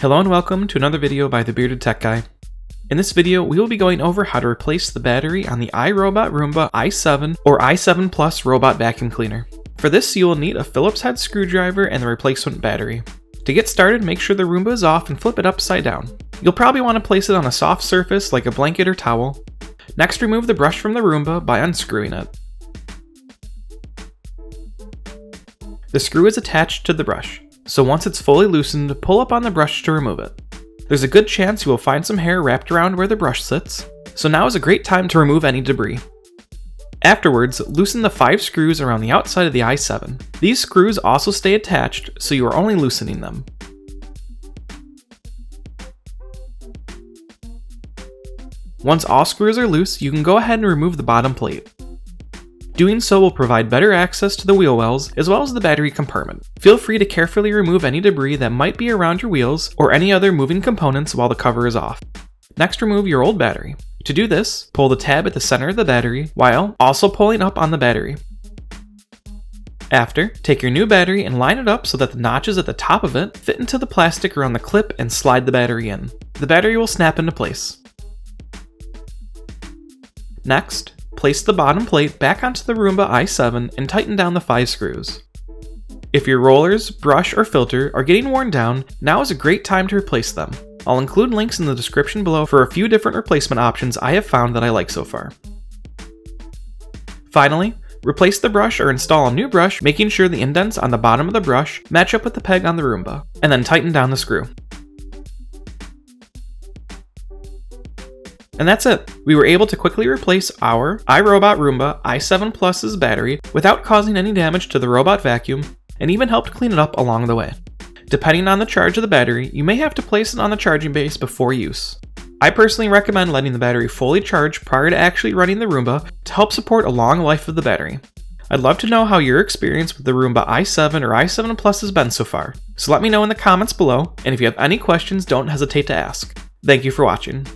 Hello and welcome to another video by the Bearded Tech Guy. In this video, we will be going over how to replace the battery on the iRobot Roomba i7 or i7 Plus robot vacuum cleaner. For this, you will need a Phillips head screwdriver and the replacement battery. To get started, make sure the Roomba is off and flip it upside down. You'll probably want to place it on a soft surface like a blanket or towel. Next, remove the brush from the Roomba by unscrewing it. The screw is attached to the brush, so once it's fully loosened, pull up on the brush to remove it. There's a good chance you will find some hair wrapped around where the brush sits, so now is a great time to remove any debris. Afterwards, loosen the 5 screws around the outside of the i7. These screws also stay attached, so you are only loosening them. Once all screws are loose, you can go ahead and remove the bottom plate. Doing so will provide better access to the wheel wells as well as the battery compartment. Feel free to carefully remove any debris that might be around your wheels or any other moving components while the cover is off. Next, remove your old battery. To do this, pull the tab at the center of the battery while also pulling up on the battery. After, take your new battery and line it up so that the notches at the top of it fit into the plastic around the clip and slide the battery in. The battery will snap into place. Next, place the bottom plate back onto the Roomba i7 and tighten down the 5 screws. If your rollers, brush, or filter are getting worn down, now is a great time to replace them. I'll include links in the description below for a few different replacement options I have found that I like so far. Finally, replace the brush or install a new brush, making sure the indents on the bottom of the brush match up with the peg on the Roomba, and then tighten down the screw. And that's it! We were able to quickly replace our iRobot Roomba i7 Plus's battery without causing any damage to the robot vacuum, and even helped clean it up along the way. Depending on the charge of the battery, you may have to place it on the charging base before use. I personally recommend letting the battery fully charge prior to actually running the Roomba to help support a long life of the battery. I'd love to know how your experience with the Roomba i7 or i7 Plus has been so far, so let me know in the comments below, and if you have any questions, don't hesitate to ask. Thank you for watching.